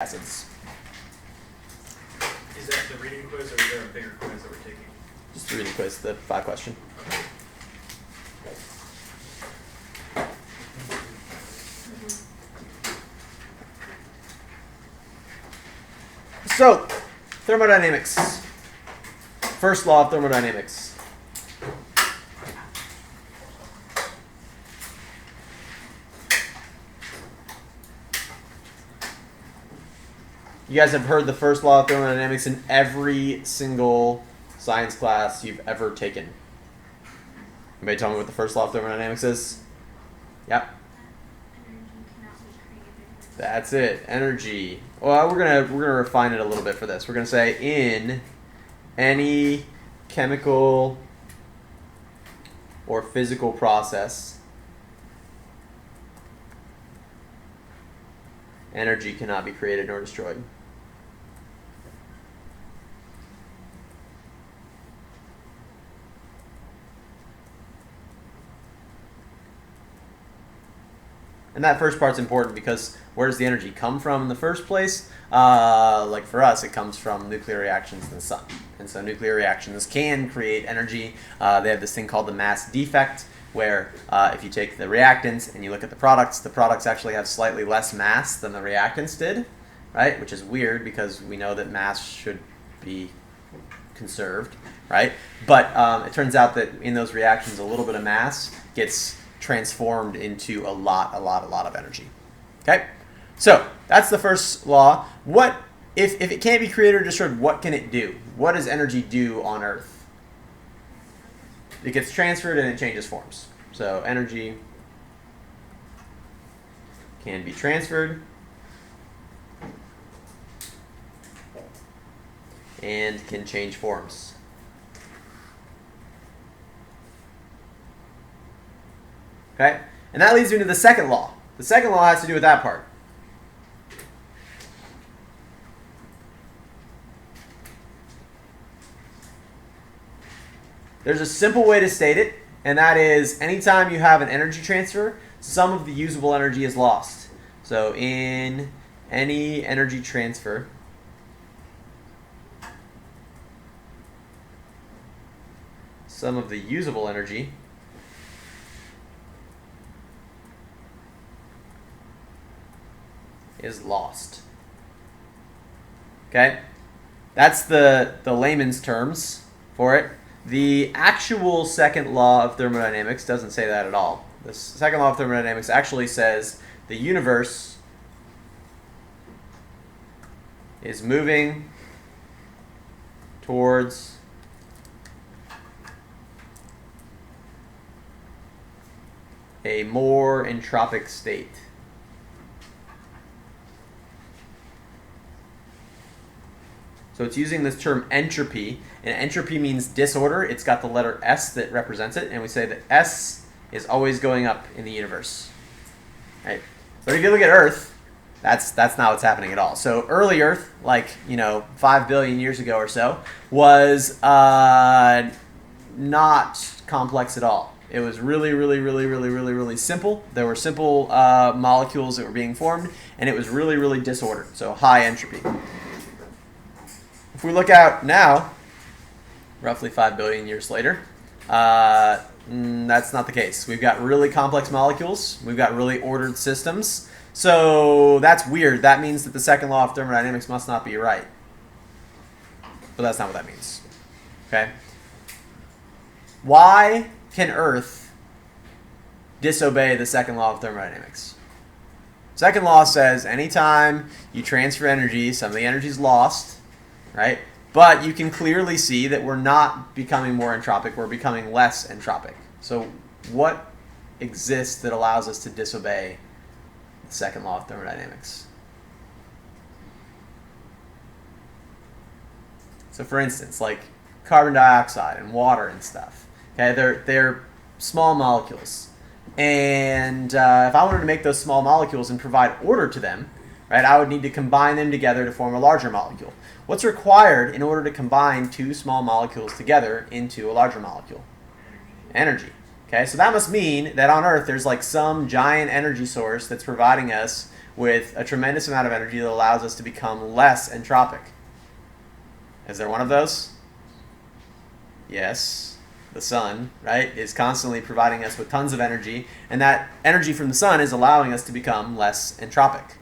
acids. Is that the reading quiz, or is there a bigger quiz that we're taking? Just the reading quiz, the 5-question. Okay. So, thermodynamics. First law of thermodynamics. You guys have heard the first law of thermodynamics in every single science class you've ever taken. Anybody tell me what the first law of thermodynamics is? Yep. That's it. Energy. Well, we're gonna refine it a little bit for this. We're gonna say in any chemical or physical process, energy cannot be created nor destroyed. And that first part's important because where does the energy come from in the first place? Like for us, it comes from nuclear reactions in the sun. And so nuclear reactions can create energy. They have this thing called the mass defect, where if you take the reactants and you look at the products actually have slightly less mass than the reactants did, right? Which is weird because we know that mass should be conserved, right? But it turns out that in those reactions, a little bit of mass gets transformed into a lot of energy. Okay? So that's the first law. What if it can't be created or destroyed, what can it do? What does energy do on Earth? It gets transferred and it changes forms. So energy can be transferred and can change forms. Okay? And that leads me to the second law. The second law has to do with that part. There's a simple way to state it, and that is anytime you have an energy transfer, some of the usable energy is lost. So in any energy transfer, some of the usable energy is lost. Okay? That's the layman's terms for it. The actual second law of thermodynamics doesn't say that at all. The second law of thermodynamics actually says the universe is moving towards a more entropic state. So it's using this term entropy, and entropy means disorder. It's got the letter S that represents it, and we say that S is always going up in the universe. Right? But if you look at Earth, that's not what's happening at all. So early Earth, like 5 billion years ago or so, was not complex at all. It was really simple. There were simple molecules that were being formed, and it was really disordered. So high entropy. If we look out now, roughly 5 billion years later, that's not the case. We've got really complex molecules. We've got really ordered systems. So that's weird. That means that the second law of thermodynamics must not be right. But that's not what that means. Okay? Why can Earth disobey the second law of thermodynamics? Second law says anytime you transfer energy, some of the energy is lost. Right? But you can clearly see that we're not becoming more entropic, we're becoming less entropic. So what exists that allows us to disobey the second law of thermodynamics? So for instance, like carbon dioxide and water and stuff. Okay, they're small molecules. And if I wanted to make those small molecules and provide order to them, right, I would need to combine them together to form a larger molecule. What's required in order to combine two small molecules together into a larger molecule? Energy. Okay, so that must mean that on Earth there's like some giant energy source that's providing us with a tremendous amount of energy that allows us to become less entropic. Is there one of those? Yes. The sun, right, is constantly providing us with tons of energy, and that energy from the sun is allowing us to become less entropic.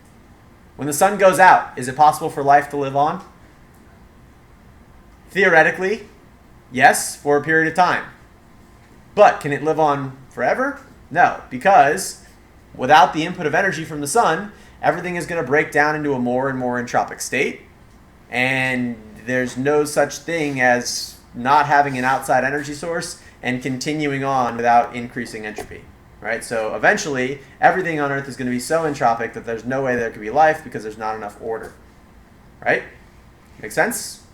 When the sun goes out, is it possible for life to live on? Theoretically, yes, for a period of time. But can it live on forever? No, because without the input of energy from the sun, everything is going to break down into a more and more entropic state, and there's no such thing as not having an outside energy source and continuing on without increasing entropy, right? So eventually, everything on Earth is going to be so entropic that there's no way there could be life because there's not enough order, right? Make sense?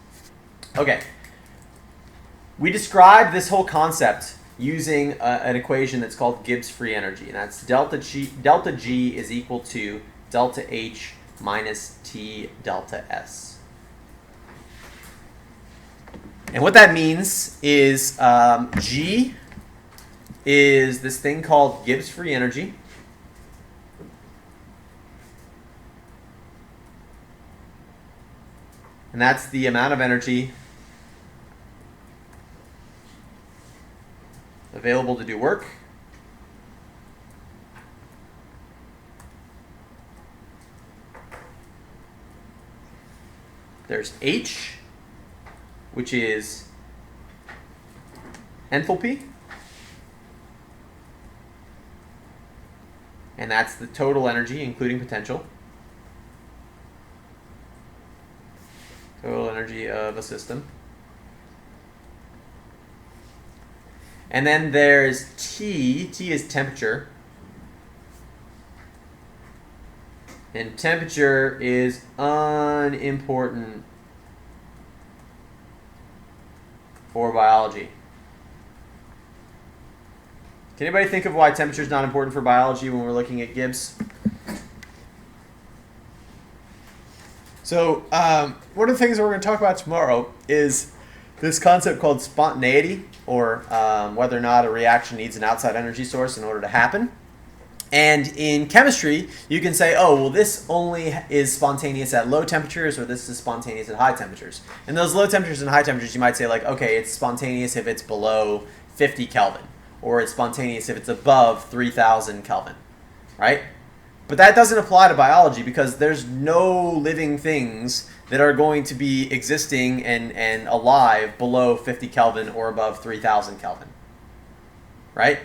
Okay. We describe this whole concept using an equation that's called Gibbs free energy, and that's delta G is equal to delta H minus T delta S. And what that means is G is this thing called Gibbs free energy. And that's the amount of energy available to do work. There's H, which is enthalpy, and that's the total energy, including potential. Total energy of a system. And then there's T. T is temperature. And temperature is unimportant for biology. Can anybody think of why temperature is not important for biology when we're looking at Gibbs? So one of the things that we're going to talk about tomorrow is this concept called spontaneity, or whether or not a reaction needs an outside energy source in order to happen. And in chemistry, you can say, oh, well, this only is spontaneous at low temperatures, or this is spontaneous at high temperatures. And those low temperatures and high temperatures, you might say, like, okay, it's spontaneous if it's below 50 Kelvin, or it's spontaneous if it's above 3,000 Kelvin, right? But that doesn't apply to biology because there's no living things that are going to be existing and alive below 50 Kelvin or above 3,000 Kelvin, right?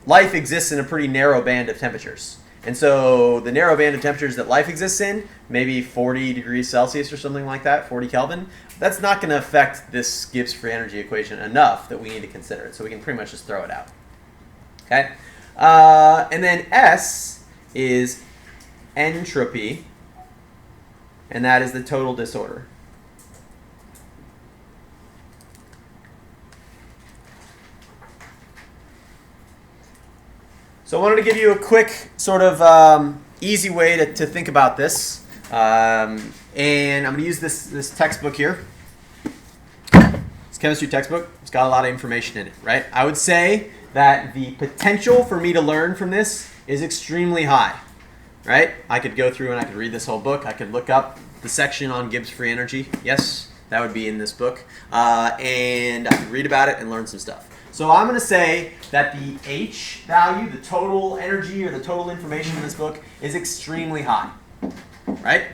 Life exists in a pretty narrow band of temperatures. And so the narrow band of temperatures that life exists in, maybe 40 degrees Celsius or something like that, 40 Kelvin, that's not going to affect this Gibbs free energy equation enough that we need to consider it. So we can pretty much just throw it out. Okay? And then S is entropy, and that is the total disorder. So I wanted to give you a quick sort of easy way to think about this. And I'm going to use this textbook here. It's a chemistry textbook. It's got a lot of information in it, right? I would say that the potential for me to learn from this is extremely high, right? I could go through and I could read this whole book. I could look up the section on Gibbs free energy. Yes, that would be in this book. And I could read about it and learn some stuff. So I'm going to say that the H value, the total energy or the total information in this book, is extremely high, right?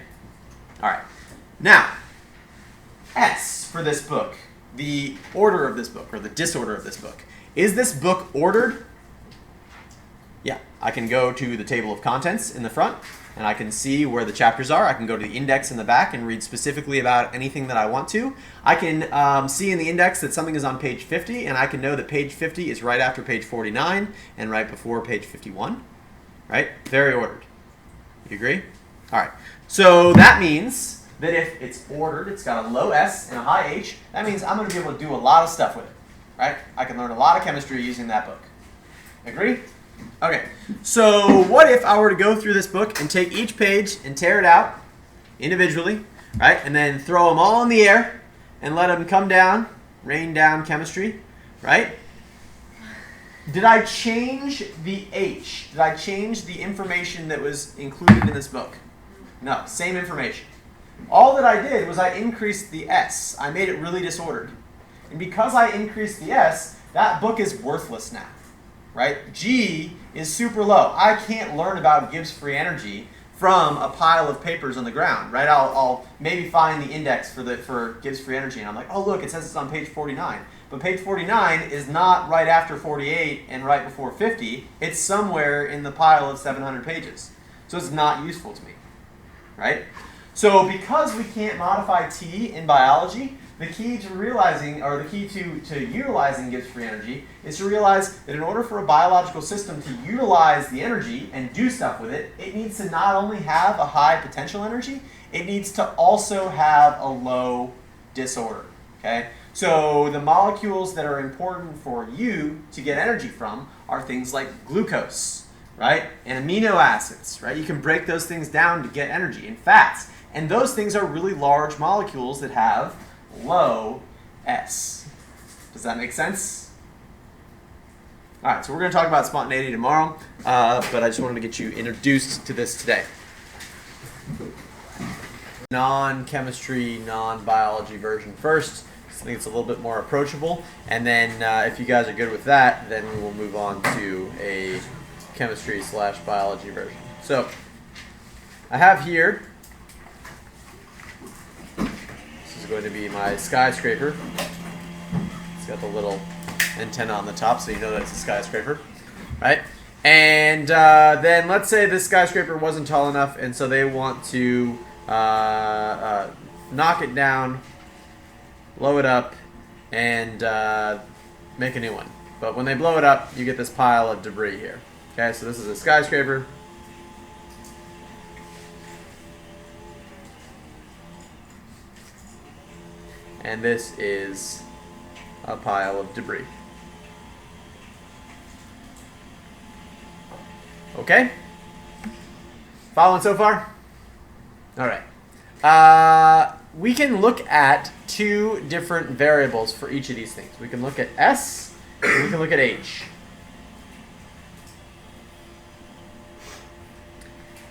All right. Now, S for this book, the order of this book or the disorder of this book. Is this book ordered? Yeah, I can go to the table of contents in the front, and I can see where the chapters are. I can go to the index in the back and read specifically about anything that I want to. I can see in the index that something is on page 50, and I can know that page 50 is right after page 49 and right before page 51, right? Very ordered. You agree? All right. So that means that if it's ordered, it's got a low S and a high H, that means I'm going to be able to do a lot of stuff with it, right? I can learn a lot of chemistry using that book. Agree? Okay, so what if I were to go through this book and take each page and tear it out individually, right? And then throw them all in the air and let them come down, rain down chemistry, right? did I change the H? Did I change the information that was included in this book? No, same information. All that I did was I increased the S. I made it really disordered. And because I increased the S, that book is worthless now, right? G is super low. I can't learn about Gibbs free energy from a pile of papers on the ground, right? I'll maybe find the index for Gibbs free energy, and I'm like, oh look, it says it's on page 49. But page 49 is not right after 48 and right before 50. It's somewhere in the pile of 700 pages. So it's not useful to me, right? So because we can't modify T in biology, the key to realizing, or the key to utilizing Gibbs free energy is to realize that in order for a biological system to utilize the energy and do stuff with it, it needs to not only have a high potential energy, it needs to also have a low disorder, okay? So the molecules that are important for you to get energy from are things like glucose, right? And amino acids, right? You can break those things down to get energy, and fats. And those things are really large molecules that have low S. Does that make sense? All right, so we're going to talk about spontaneity tomorrow, but I just wanted to get you introduced to this today. Non-chemistry, non-biology version first. I think it's a little bit more approachable, and then if you guys are good with that, then we will move on to a chemistry/biology version. So I have here, this is going to be my skyscraper. It's got the little antenna on the top, so you know that it's a skyscraper, right? And then let's say this skyscraper wasn't tall enough, and so they want to knock it down, blow it up, and make a new one. But when they blow it up, you get this pile of debris here. Okay, so this is a skyscraper. And this is a pile of debris. Okay? Following so far? All right. We can look at two different variables for each of these things. We can look at S and we can look at H.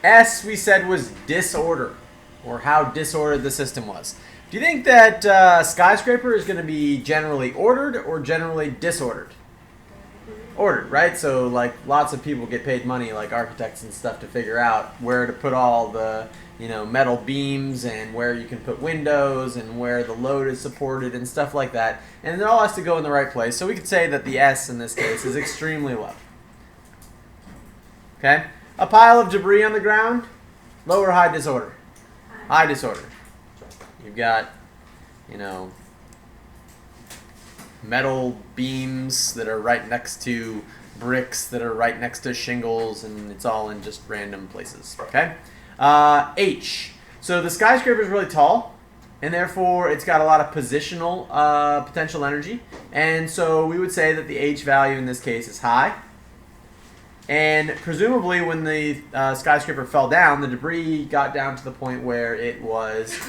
S, we said, was disorder, or how disordered the system was. Do you think that skyscraper is going to be generally ordered or generally disordered? Ordered, right? So like lots of people get paid money, like architects and stuff, to figure out where to put all the metal beams and where you can put windows and where the load is supported and stuff like that. And it all has to go in the right place. So we could say that the S in this case is extremely low. Okay? A pile of debris on the ground, low or high disorder? High disorder. You've got, metal beams that are right next to bricks that are right next to shingles, and it's all in just random places. Okay? H. So the skyscraper is really tall, and therefore it's got a lot of positional potential energy, and so we would say that the H value in this case is high. And presumably when the skyscraper fell down, the debris got down to the point where it was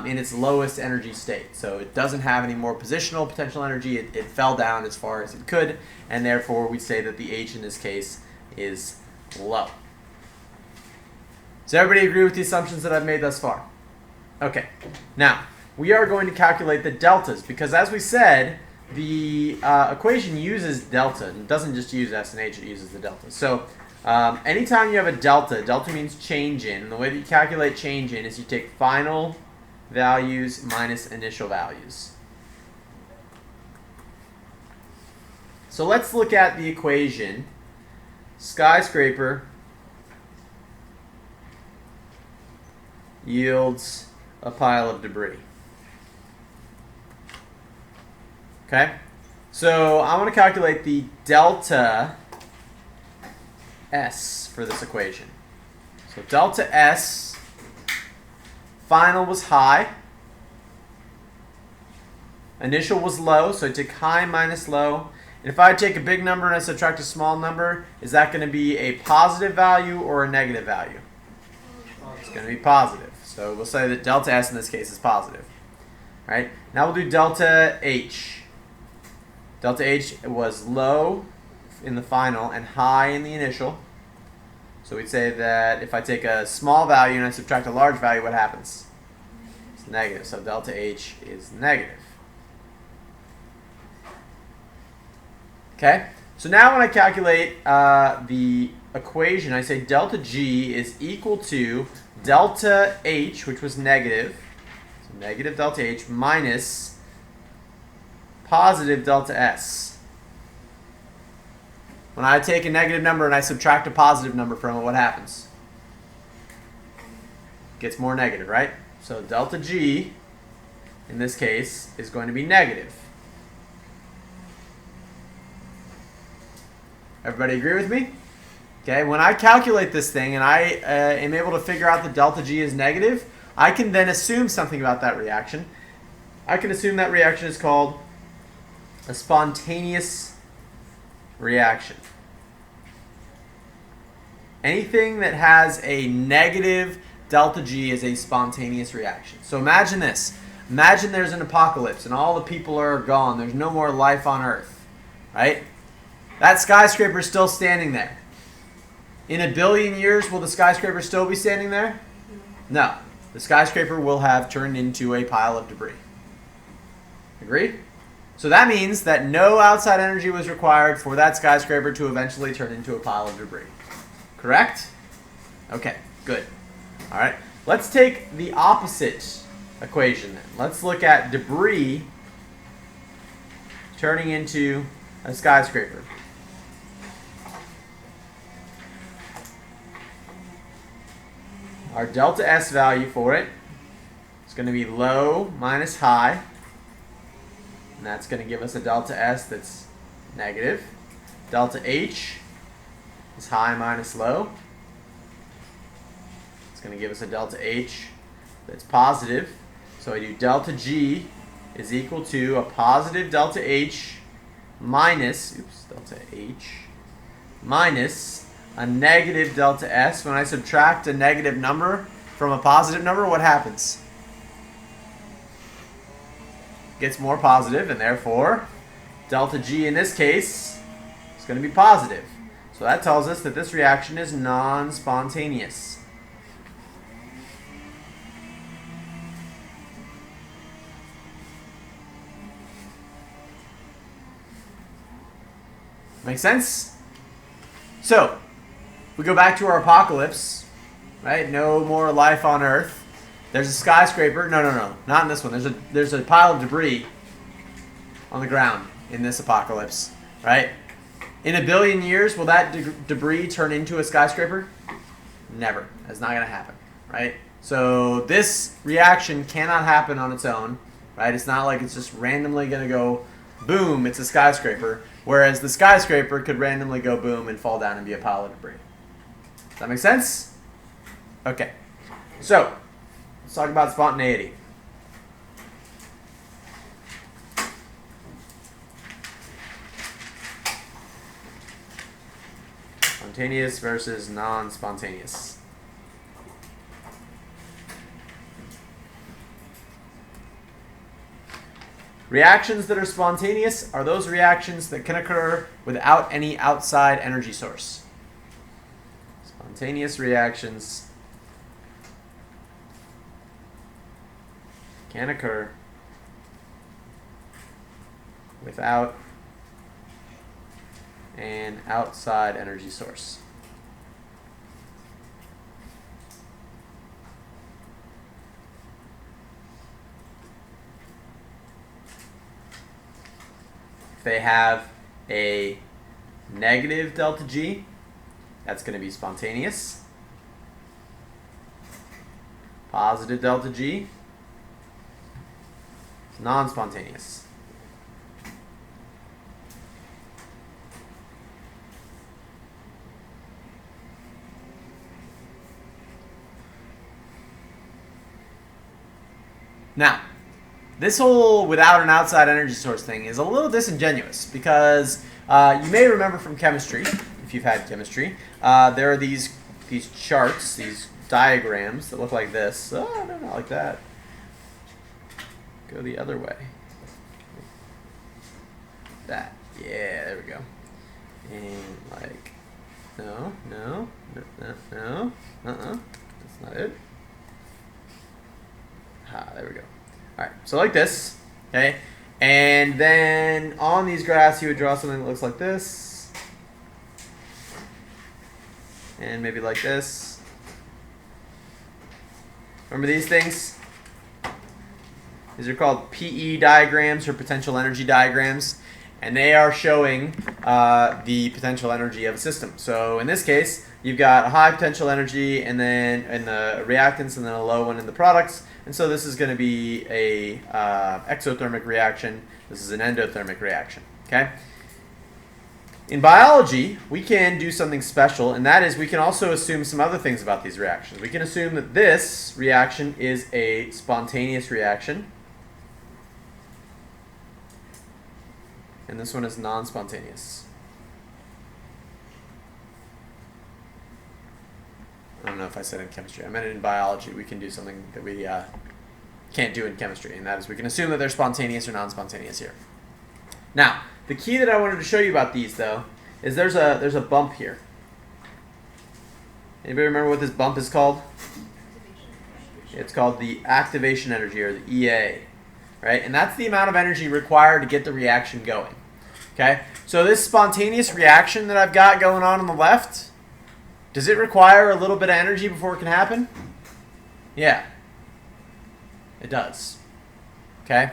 in its lowest energy state. So it doesn't have any more positional potential energy. It fell down as far as it could, and therefore we say that the H in this case is low. Does everybody agree with the assumptions that I've made thus far? Okay. Now, we are going to calculate the deltas, because as we said, the equation uses delta. It doesn't just use S and H, it uses the delta. So anytime you have a delta means change in. And the way that you calculate change in is you take final values minus initial values. So let's look at the equation. Skyscraper yields a pile of debris. Okay, so I want to calculate the delta S for this equation. So delta S, final was high, initial was low, so I take high minus low. And if I take a big number and I subtract a small number, is that going to be a positive value or a negative value? It's going to be positive. So we'll say that delta S in this case is positive. All right, now we'll do delta H. Delta H was low, in the final and high in the initial. So we'd say that if I take a small value and I subtract a large value, what happens? It's negative. So delta H is negative. Okay? So now when I calculate the equation, I say delta G is equal to delta H, which was negative, so negative delta H minus positive delta S. When I take a negative number and I subtract a positive number from it, what happens? It gets more negative, right? So delta G, in this case, is going to be negative. Everybody agree with me? Okay, when I calculate this thing and I am able to figure out that delta G is negative, I can then assume something about that reaction. I can assume that reaction is called a spontaneous reaction. Anything that has a negative delta G is a spontaneous reaction. So imagine this. Imagine there's an apocalypse and all the people are gone. There's no more life on Earth, right? That skyscraper is still standing there. In 1 billion years, will the skyscraper still be standing there? No. The skyscraper will have turned into a pile of debris. Agreed? So that means that no outside energy was required for that skyscraper to eventually turn into a pile of debris. Correct? Okay, good. All right. Let's take the opposite equation then. Let's look at debris turning into a skyscraper. Our delta S value for it is going to be low minus high. And that's going to give us a delta S that's negative. Delta H is high minus low. It's going to give us a delta H that's positive. So I do delta G is equal to a positive delta H minus, delta H minus a negative delta S. When I subtract a negative number from a positive number, what happens? It gets more positive, and therefore delta G in this case is going to be positive. So that tells us that this reaction is non-spontaneous. Make sense? So, we go back to our apocalypse, right? No more life on Earth. There's a skyscraper. No, not in this one. There's a pile of debris on the ground in this apocalypse, right? In 1 billion years, will that debris turn into a skyscraper? Never. That's not going to happen, right? So this reaction cannot happen on its own, right? It's not like it's just randomly going to go, boom, it's a skyscraper. Whereas the skyscraper could randomly go boom and fall down and be a pile of debris. Does that make sense? Okay. So, let's talk about spontaneity. Spontaneous versus non-spontaneous. Reactions that are spontaneous are those reactions that can occur without any outside energy source. Spontaneous reactions can occur without an outside energy source. If they have a negative delta G, that's going to be spontaneous. Positive delta G, it's non-spontaneous. Now, this whole without an outside energy source thing is a little disingenuous because you may remember from chemistry, if you've had chemistry, there are these charts, these diagrams that look like this. Oh, no, not like that. Go the other way. That. Yeah, there we go. And like, no, that's not it. There we go. All right, so like this, okay? And then on these graphs, you would draw something that looks like this. And maybe like this. Remember these things? These are called PE diagrams, or potential energy diagrams. And they are showing the potential energy of a system. So in this case, you've got a high potential energy and then in the reactants and then a low one in the products. And so this is going to be a exothermic reaction. This is an endothermic reaction. Okay. In biology, we can do something special, and that is we can also assume some other things about these reactions. We can assume that this reaction is a spontaneous reaction, and this one is non-spontaneous. I don't know if I said in chemistry. I meant in biology. We can do something that we can't do in chemistry, and that is we can assume that they're spontaneous or non-spontaneous here. Now, the key that I wanted to show you about these, though, is there's a bump here. Anybody remember what this bump is called? It's called the activation energy, or the EA, right? And that's the amount of energy required to get the reaction going. Okay? So this spontaneous reaction that I've got going on the left, does it require a little bit of energy before it can happen? Yeah. It does. Okay?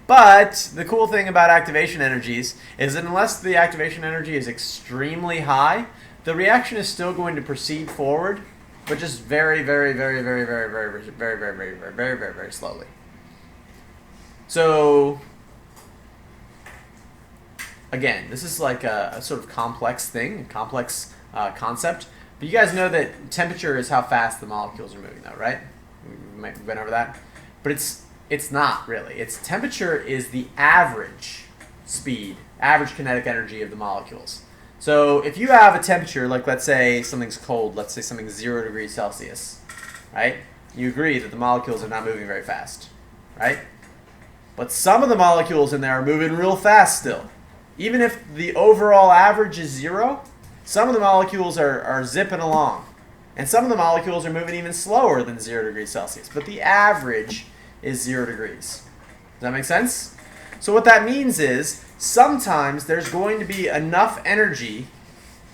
But the cool thing about activation energies is that unless the activation energy is extremely high, the reaction is still going to proceed forward, but just very, very, very, very, very, very, very, very, very, very, very, very, very, very slowly. So again, this is like a sort of complex thing, a complex concept. But you guys know that temperature is how fast the molecules are moving, though, right? We might have been over that. But it's not really. Its temperature is the average speed, average kinetic energy of the molecules. So if you have a temperature, like let's say something's cold, let's say something's 0 degrees Celsius, right? You agree that the molecules are not moving very fast, right? But some of the molecules in there are moving real fast still. Even if the overall average is 0, some of the molecules are zipping along. And some of the molecules are moving even slower than 0 degrees Celsius. But the average is 0 degrees. Does that make sense? So what that means is sometimes there's going to be enough energy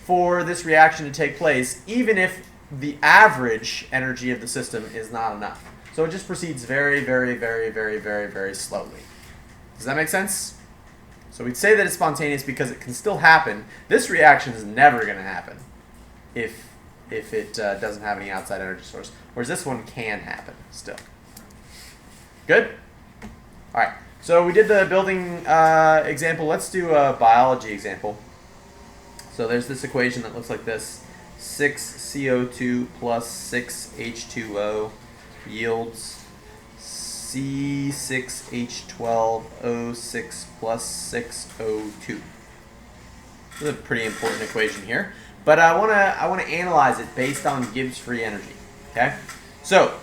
for this reaction to take place, even if the average energy of the system is not enough. So it just proceeds very, very, very, very, very, very slowly. Does that make sense? So we'd say that it's spontaneous because it can still happen. This reaction is never going to happen if it doesn't have any outside energy source, whereas this one can happen still. Good? All right, so we did the building example. Let's do a biology example. So there's this equation that looks like this. 6CO2 plus 6H2O yields C6H12O6 plus 6O2. This is a pretty important equation here. But I want to analyze it based on Gibbs free energy. Okay? So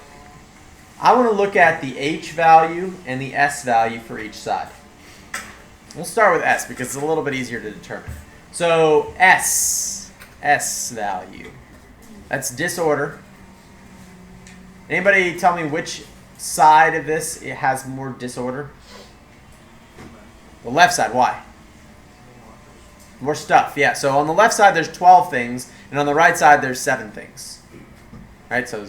I want to look at the H value and the S value for each side. We'll start with S because it's a little bit easier to determine. So S value. That's disorder. Anybody tell me which side of this it has more disorder? The left side. Why? More stuff, yeah. So on the left side there's 12 things, and on the right side there's 7 things. Right? So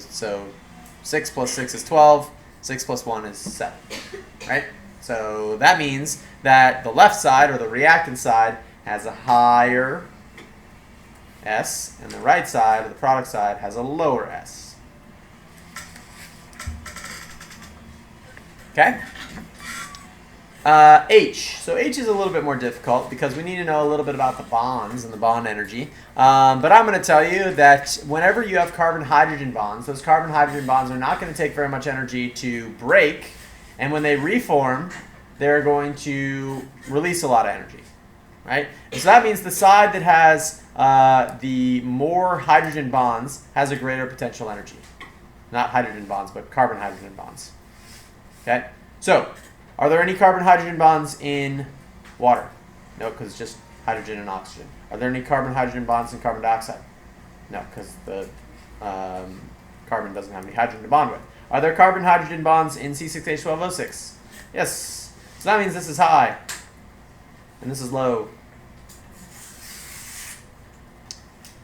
6 plus 6 is 12, 6 plus 1 is 7. Right? So that means that the left side, or the reactant side, has a higher S, and the right side, or the product side, has a lower S. Okay? H. So H is a little bit more difficult because we need to know a little bit about the bonds and the bond energy. But I'm going to tell you that whenever you have carbon-hydrogen bonds, those carbon-hydrogen bonds are not going to take very much energy to break. And when they reform, they're going to release a lot of energy. Right? And so that means the side that has the more hydrogen bonds has a greater potential energy. Not hydrogen bonds, but carbon-hydrogen bonds. Okay? So, are there any carbon-hydrogen bonds in water? No, because it's just hydrogen and oxygen. Are there any carbon-hydrogen bonds in carbon dioxide? No, because the carbon doesn't have any hydrogen to bond with. Are there carbon-hydrogen bonds in C6H12O6? Yes. So that means this is high, and this is low.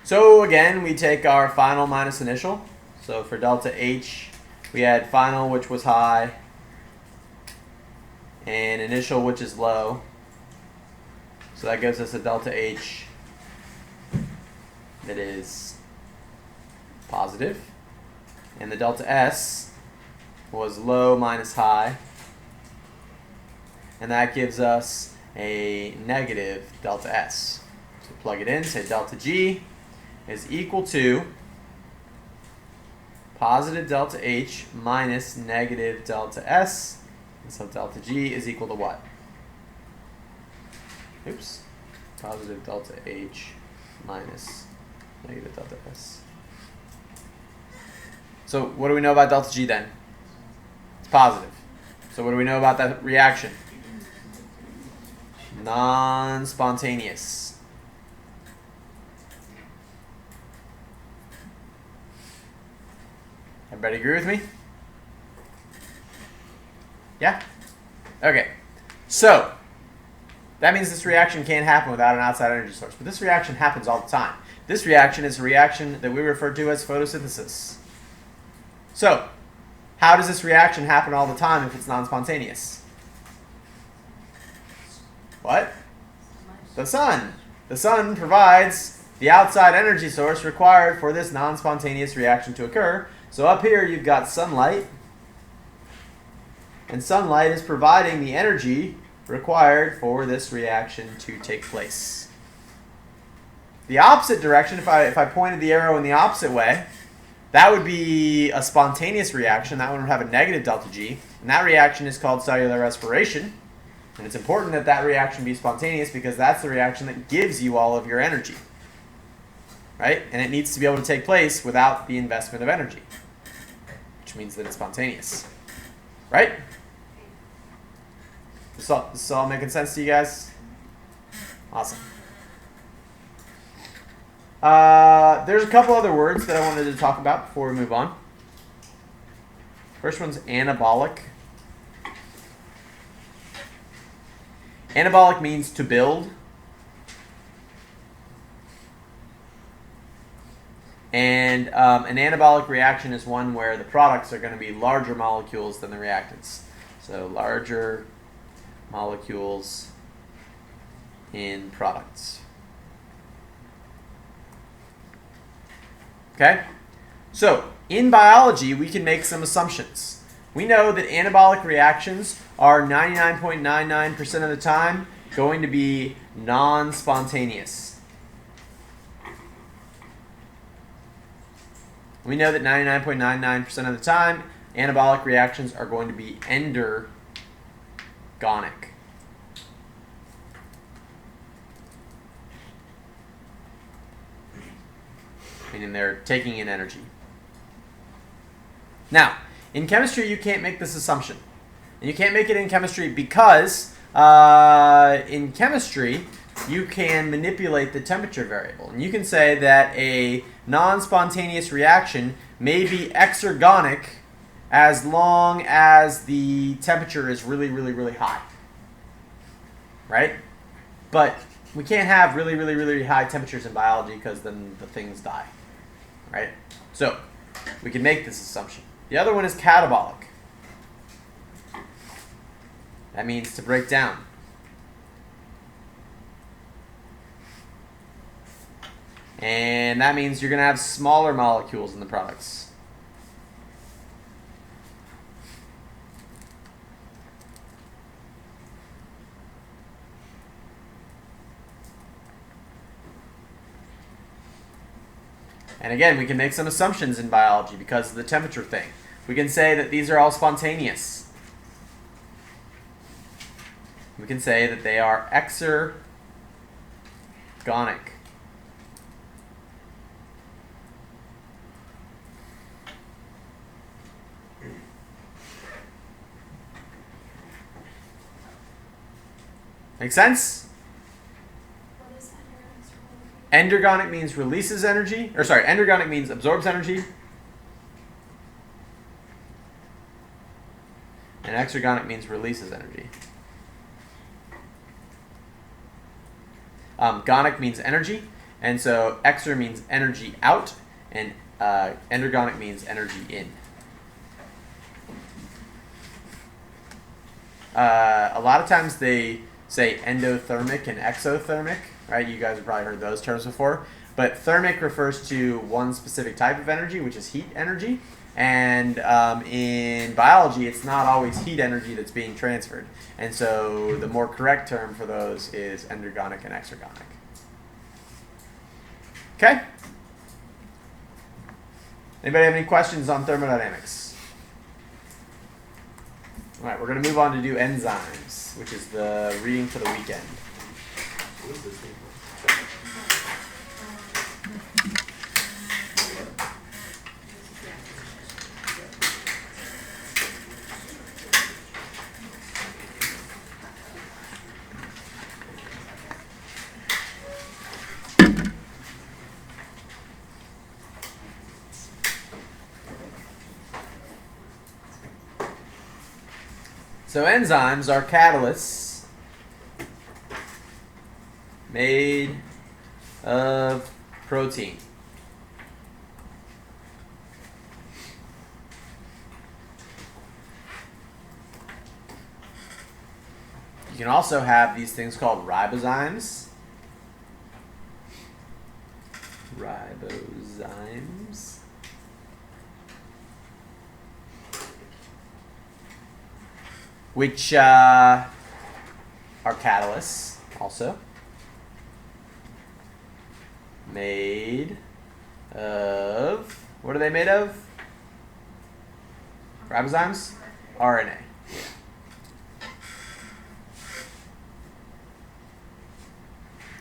So again, we take our final minus initial. So for delta H, we had final, which was high, and initial, which is low. So that gives us a delta H that is positive. And the delta S was low minus high. And that gives us a negative delta S. So plug it in, say delta G is equal to positive delta H minus negative delta S. And so delta G is equal to what? Oops. Positive delta H minus negative delta S. So what do we know about delta G then? It's positive. So what do we know about that reaction? Non-spontaneous. Everybody agree with me? Yeah? Okay. So, that means this reaction can't happen without an outside energy source. But this reaction happens all the time. This reaction is a reaction that we refer to as photosynthesis. So, how does this reaction happen all the time if it's non-spontaneous? What? The sun. The sun provides the outside energy source required for this non-spontaneous reaction to occur. So up here you've got sunlight, and sunlight is providing the energy required for this reaction to take place. The opposite direction, if I pointed the arrow in the opposite way, that would be a spontaneous reaction. That one would have a negative delta G, and that reaction is called cellular respiration. And it's important that that reaction be spontaneous because that's the reaction that gives you all of your energy. Right? And it needs to be able to take place without the investment of energy, which means that it's spontaneous. Right? This all making sense to you guys? Awesome. There's a couple other words that I wanted to talk about before we move on. First one's anabolic. Anabolic means to build. And an anabolic reaction is one where the products are going to be larger molecules than the reactants. So larger molecules in products. Okay? So, in biology, we can make some assumptions. We know that anabolic reactions are 99.99% of the time going to be non-spontaneous. We know that 99.99% of the time, anabolic reactions are going to be endergonic. Meaning they're taking in energy. Now, in chemistry, you can't make this assumption. And you can't make it in chemistry because in chemistry, you can manipulate the temperature variable. And you can say that a non-spontaneous reaction may be exergonic as long as the temperature is really, really, really high. Right? But we can't have really, really, really high temperatures in biology because then the things die. Right? So, we can make this assumption. The other one is catabolic. That means to break down. And that means you're going to have smaller molecules in the products. And again, we can make some assumptions in biology because of the temperature thing. We can say that these are all spontaneous. We can say that they are exergonic. Make sense? What Endergonic means releases energy, or sorry, endergonic means absorbs energy. And exergonic means releases energy. Gonic means energy, and so exer means energy out, and endergonic means energy in. A lot of times they say endothermic and exothermic, right? You guys have probably heard those terms before. But thermic refers to one specific type of energy, which is heat energy. And in biology, it's not always heat energy that's being transferred. And so the more correct term for those is endergonic and exergonic. Okay? Anybody have any questions on thermodynamics? All right, we're going to move on to do enzymes, which is the reading for the weekend. What is this thing? So enzymes are catalysts made of protein. You can also have these things called ribozymes. Ribozymes. Which are catalysts also made of, what are they made of? Ribozymes? RNA. Yeah.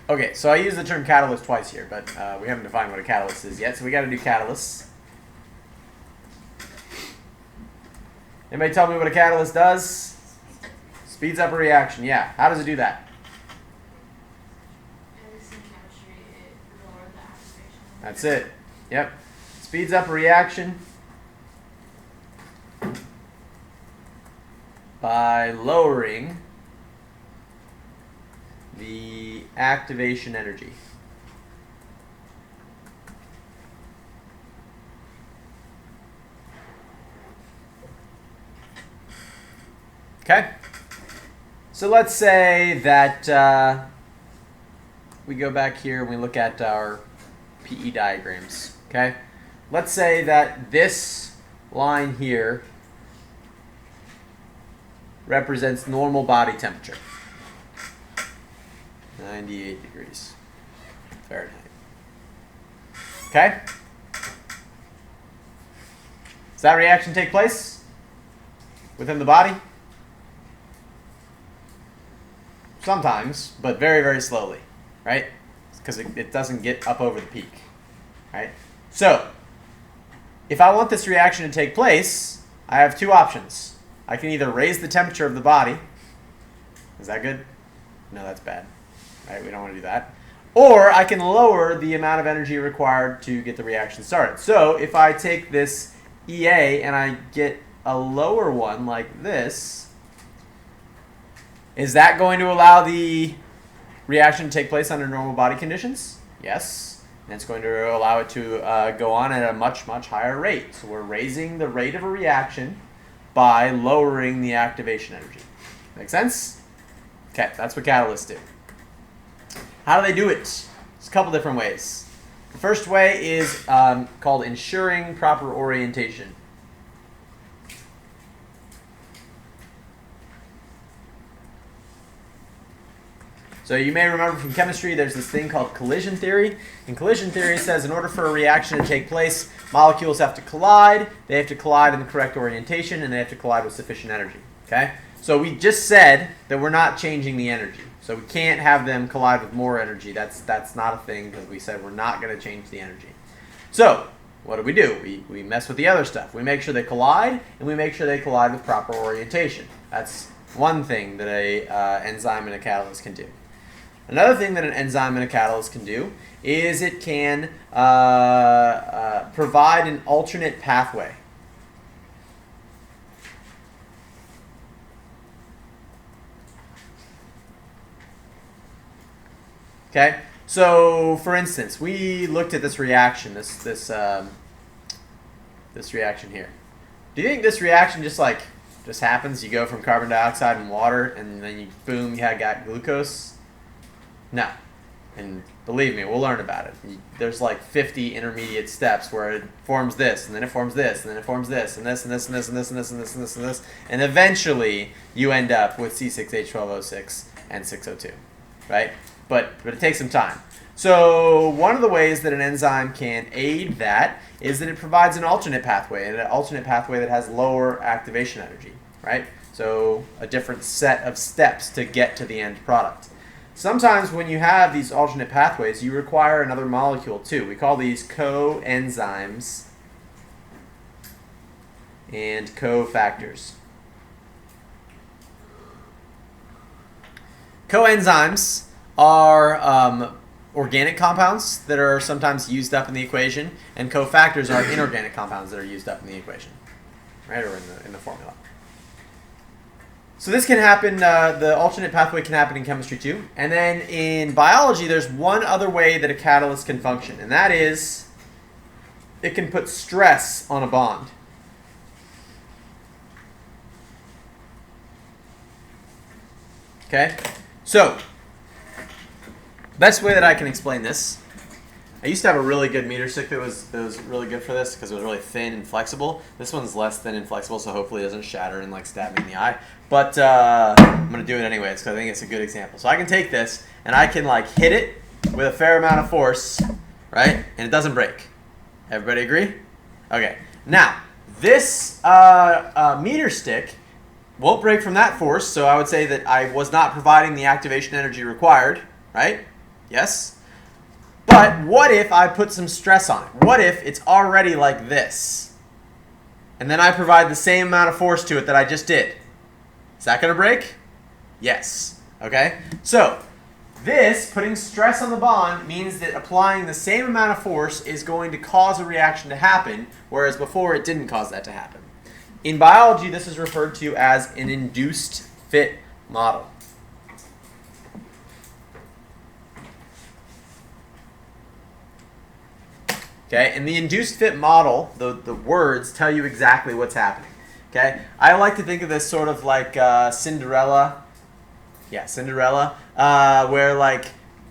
Okay, so I use the term catalyst twice here, but we haven't defined what a catalyst is yet, so we got to do catalysts. Anybody tell me what a catalyst does? Speeds up a reaction. Yeah. How does it do that? That's it. Yep. Speeds up a reaction by lowering the activation energy. Okay? So let's say that we go back here and we look at our PE diagrams. Okay? Let's say that this line here represents normal body temperature. 98 degrees Fahrenheit. Okay? Does that reaction take place within the body? Sometimes, but very, very slowly, right? Because it doesn't get up over the peak, right? So, if I want this reaction to take place, I have two options. I can either raise the temperature of the body. Is that good? No, that's bad. Right? We don't want to do that. Or I can lower the amount of energy required to get the reaction started. So, if I take this EA and I get a lower one like this, is that going to allow the reaction to take place under normal body conditions? Yes. And it's going to allow it to go on at a much, much higher rate. So we're raising the rate of a reaction by lowering the activation energy. Make sense? Okay, that's what catalysts do. How do they do it? There's a couple different ways. The first way is called ensuring proper orientation. So you may remember from chemistry, there's this thing called collision theory. And collision theory says in order for a reaction to take place, molecules have to collide, they have to collide in the correct orientation, and they have to collide with sufficient energy. Okay? So we just said that we're not changing the energy. So we can't have them collide with more energy. That's not a thing because we said we're not going to change the energy. So what do? We mess with the other stuff. We make sure they collide, and we make sure they collide with proper orientation. That's one thing that a enzyme and a catalyst can do. Another thing that an enzyme and a catalyst can do is it can provide an alternate pathway. Okay, so for instance, we looked at this reaction, this reaction here. Do you think this reaction just happens? You go from carbon dioxide and water, and then you boom, you got glucose? No, and believe me, we'll learn about it. There's like 50 intermediate steps where it forms this, and then it forms this, and then it forms this, and this, and this, and this, and this, and this, and this, and this, and this, and eventually you end up with C6H12O6 and 6O2, right? But it takes some time. So one of the ways that an enzyme can aid that is that it provides an alternate pathway, and an alternate pathway that has lower activation energy, right? So a different set of steps to get to the end product. Sometimes when you have these alternate pathways, you require another molecule too. We call these coenzymes and cofactors. Coenzymes are organic compounds that are sometimes used up in the equation, and cofactors are inorganic compounds that are used up in the equation, right, or in the formula. So this can happen, the alternate pathway can happen in chemistry too. And then in biology, there's one other way that a catalyst can function, and that is it can put stress on a bond. Okay? So, best way that I can explain this, I used to have a really good meter stick that was really good for this because it was really thin and flexible. This one's less thin and flexible, so hopefully it doesn't shatter and stab me in the eye. But I'm going to do it anyways because I think it's a good example. So I can take this and I can hit it with a fair amount of force, right? And it doesn't break. Everybody agree? Okay. Now, this meter stick won't break from that force, so I would say that I was not providing the activation energy required, right? Yes? But what if I put some stress on it? What if it's already like this? And then I provide the same amount of force to it that I just did. Is that going to break? Yes. Okay? So, this, putting stress on the bond, means that applying the same amount of force is going to cause a reaction to happen, whereas before it didn't cause that to happen. In biology, this is referred to as an induced fit model. Okay, in the induced fit model, the words tell you exactly what's happening. Okay, I like to think of this sort of like Cinderella. Yeah, Cinderella, where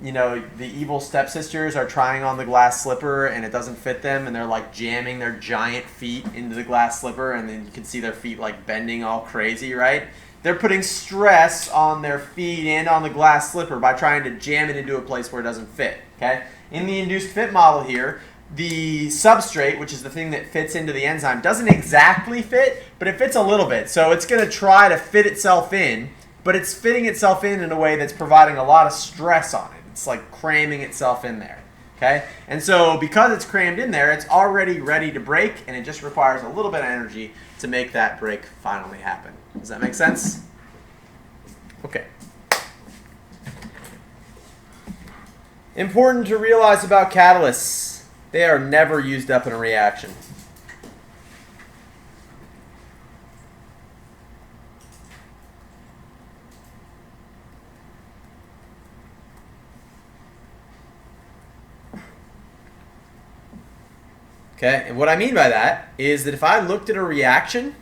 the evil stepsisters are trying on the glass slipper and it doesn't fit them, and they're jamming their giant feet into the glass slipper, and then you can see their feet bending all crazy, right? They're putting stress on their feet and on the glass slipper by trying to jam it into a place where it doesn't fit. Okay, in the induced fit model here, the substrate, which is the thing that fits into the enzyme, doesn't exactly fit, but it fits a little bit. So it's going to try to fit itself in, but it's fitting itself in a way that's providing a lot of stress on it. It's cramming itself in there. Okay? And so because it's crammed in there, it's already ready to break, and it just requires a little bit of energy to make that break finally happen. Does that make sense? Okay. Important to realize about catalysts. They are never used up in a reaction. Okay, and what I mean by that is that if I looked at a reaction,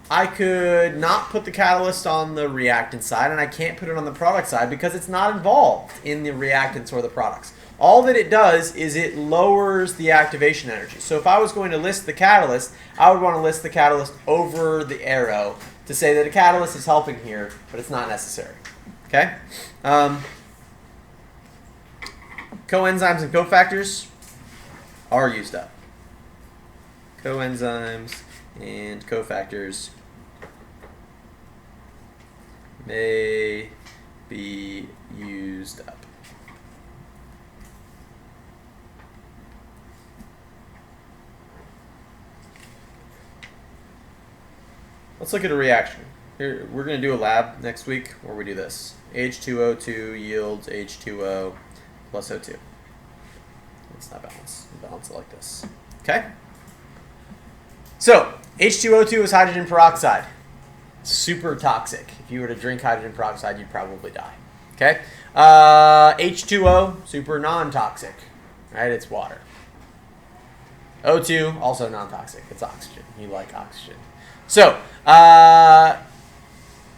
I could not put the catalyst on the reactant side, and I can't put it on the product side because it's not involved in the reactants or the products. All that it does is it lowers the activation energy. So if I was going to list the catalyst, I would want to list the catalyst over the arrow to say that a catalyst is helping here, but it's not necessary. Okay? Coenzymes and cofactors are used up. Coenzymes and cofactors may be used up. Let's look at a reaction. Here, we're going to do a lab next week where we do this. H2O2 yields H2O plus O2. It's not balanced. We balance it like this. Okay? So, H2O2 is hydrogen peroxide. Super toxic. If you were to drink hydrogen peroxide, you'd probably die. Okay? H2O, super non-toxic. Right? It's water. O2, also non-toxic. It's oxygen. You like oxygen. So,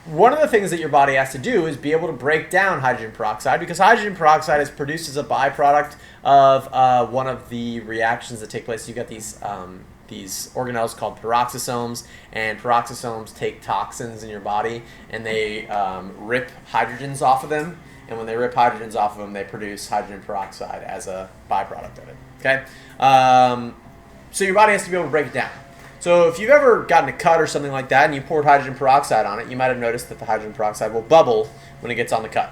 one of the things that your body has to do is be able to break down hydrogen peroxide, because hydrogen peroxide is produced as a byproduct of one of the reactions that take place. You got these organelles called peroxisomes, and peroxisomes take toxins in your body and they rip hydrogens off of them. And when they rip hydrogens off of them, they produce hydrogen peroxide as a byproduct of it. Okay, so your body has to be able to break it down. So if you've ever gotten a cut or something like that and you poured hydrogen peroxide on it, you might have noticed that the hydrogen peroxide will bubble when it gets on the cut,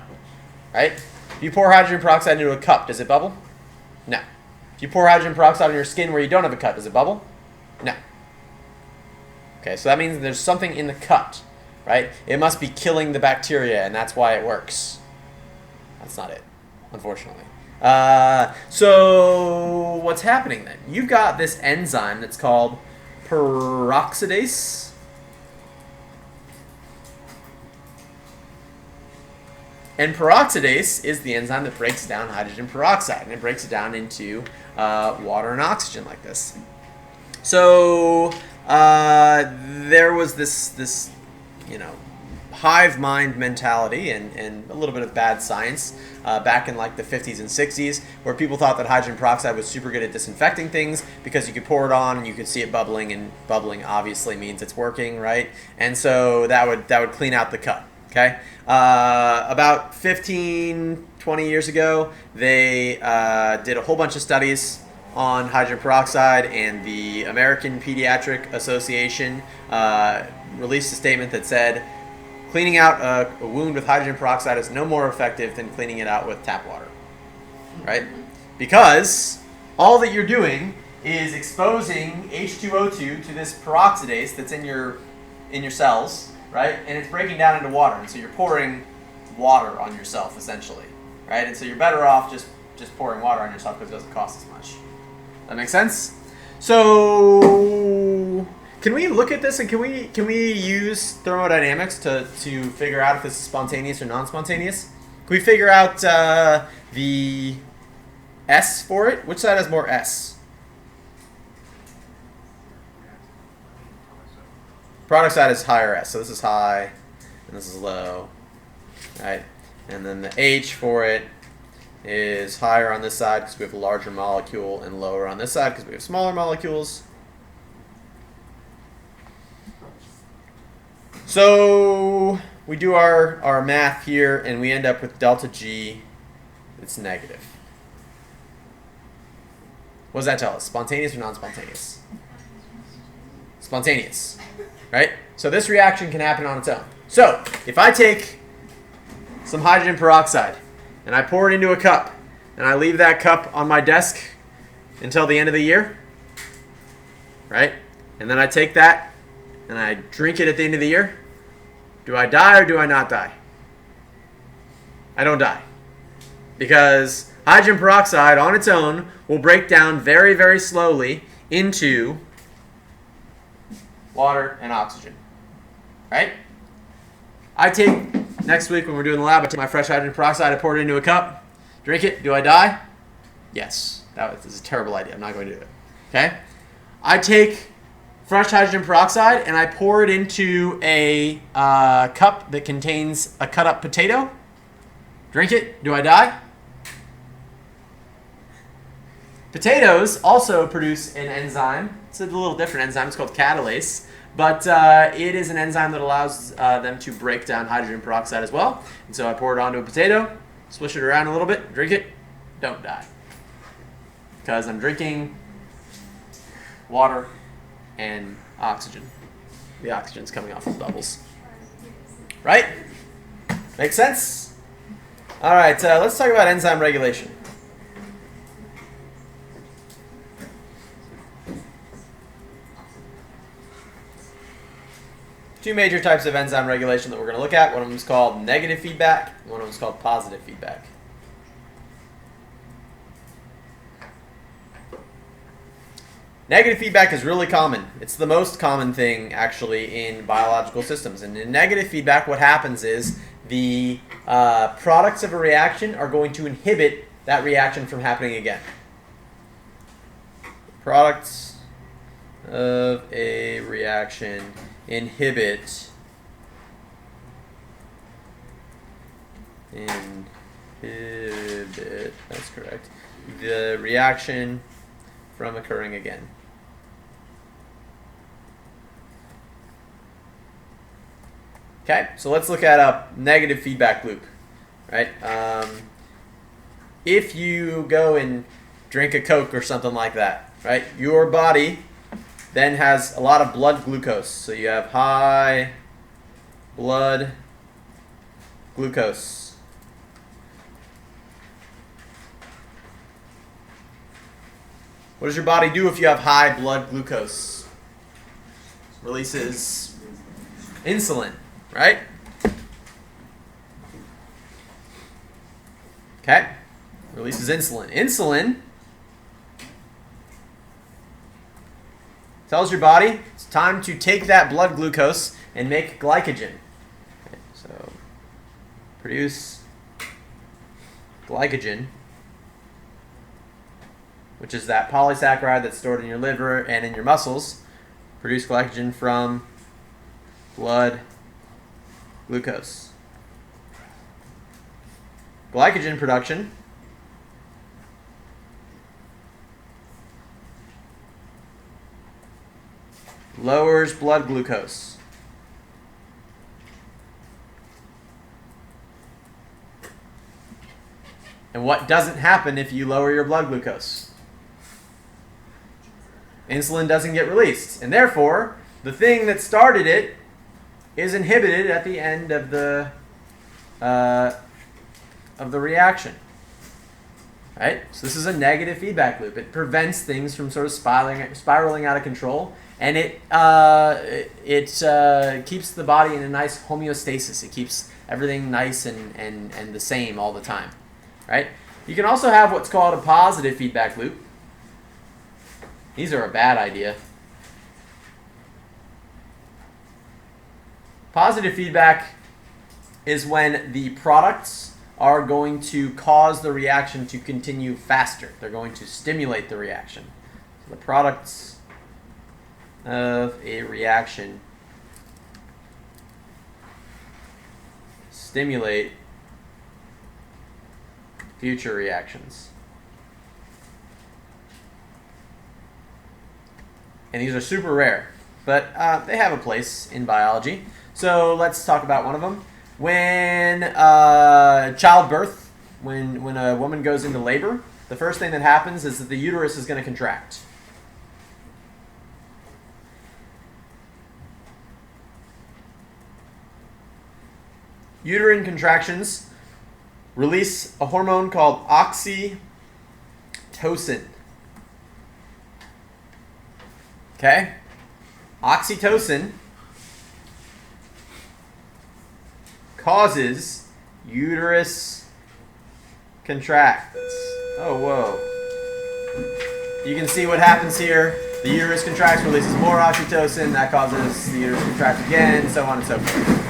right? If you pour hydrogen peroxide into a cup, does it bubble? No. If you pour hydrogen peroxide on your skin where you don't have a cut, does it bubble? No. Okay, so that means there's something in the cut, right? It must be killing the bacteria, and that's why it works. That's not it, unfortunately. So what's happening then? You've got this enzyme that's called peroxidase. And peroxidase is the enzyme that breaks down hydrogen peroxide, and it breaks it down into water and oxygen like this. So there was this hive mind mentality and a little bit of bad science back in like the 50s and 60s, where people thought that hydrogen peroxide was super good at disinfecting things because you could pour it on and you could see it bubbling, and bubbling obviously means it's working, right? And so that would clean out the cut. Okay, about 15, 20 years ago, they did a whole bunch of studies on hydrogen peroxide, and the American Pediatric Association released a statement that said, cleaning out a wound with hydrogen peroxide is no more effective than cleaning it out with tap water, right? Because all that you're doing is exposing H2O2 to this peroxidase that's in your cells, right? And it's breaking down into water, and so you're pouring water on yourself essentially, right? And so you're better off just pouring water on yourself because it doesn't cost as much. That makes sense? So can we look at this, and can we use thermodynamics to figure out if this is spontaneous or non-spontaneous? Can we figure out the S for it? Which side has more S? Product side is higher S, so this is high and this is low, right? And then the H for it is higher on this side because we have a larger molecule, and lower on this side because we have smaller molecules. So we do our math here, and we end up with delta G that's negative. What does that tell us? Spontaneous or non-spontaneous? Spontaneous, right? So this reaction can happen on its own. So if I take some hydrogen peroxide and I pour it into a cup, and I leave that cup on my desk until the end of the year, right? And then I take that and I drink it at the end of the year, do I die or do I not die? I don't die. Because hydrogen peroxide on its own will break down very, very slowly into water and oxygen, right? I take, next week when we're doing the lab, I take my fresh hydrogen peroxide, I pour it into a cup, drink it, do I die? Yes. That is a terrible idea. I'm not going to do it. Okay? I take fresh hydrogen peroxide and I pour it into a cup that contains a cut up potato. Drink it. Do I die? Potatoes also produce an enzyme. It's a little different enzyme. It's called catalase. But it is an enzyme that allows them to break down hydrogen peroxide as well. And so I pour it onto a potato, swish it around a little bit, drink it, don't die. Because I'm drinking water and oxygen. The oxygen's coming off of bubbles. Right? Make sense? All right, let's talk about enzyme regulation. two major types of enzyme regulation that we're going to look at. One of them is called negative feedback, and one of them is called positive feedback. Negative feedback is really common. It's the most common thing, actually, in biological systems. And in negative feedback, what happens is the products of a reaction are going to inhibit that reaction from happening again. Products of a reaction inhibit that's correct, the reaction from occurring again. Okay, so let's look at a negative feedback loop, right? If you go and drink a Coke or something like that, right, your body then has a lot of blood glucose. So you have high blood glucose. What does your body do if you have high blood glucose? Releases insulin, right? Okay, releases insulin. Insulin tells your body it's time to take that blood glucose and make glycogen. Okay, so produce glycogen, which is that polysaccharide that's stored in your liver and in your muscles. Produce glycogen from blood glucose. Glycogen production lowers blood glucose. And what doesn't happen if you lower your blood glucose? Insulin doesn't get released, and therefore the thing that started it is inhibited at the end of the reaction. Right? So this is a negative feedback loop. It prevents things from sort of spiraling out of control, and it keeps the body in a nice homeostasis. It keeps everything nice and the same all the time. Right? You can also have what's called a positive feedback loop. These are a bad idea. Positive feedback is when the products are going to cause the reaction to continue faster. They're going to stimulate the reaction. So the products of a reaction stimulate future reactions. And these are super rare, but they have a place in biology. So let's talk about one of them. When childbirth, when a woman goes into labor, the first thing that happens is that the uterus is going to contract. Uterine contractions release a hormone called oxytocin. Okay? Oxytocin causes uterus contracts. Oh, whoa. You can see what happens here. The uterus contracts, releases more oxytocin. That causes the uterus to contract again, so on and so forth.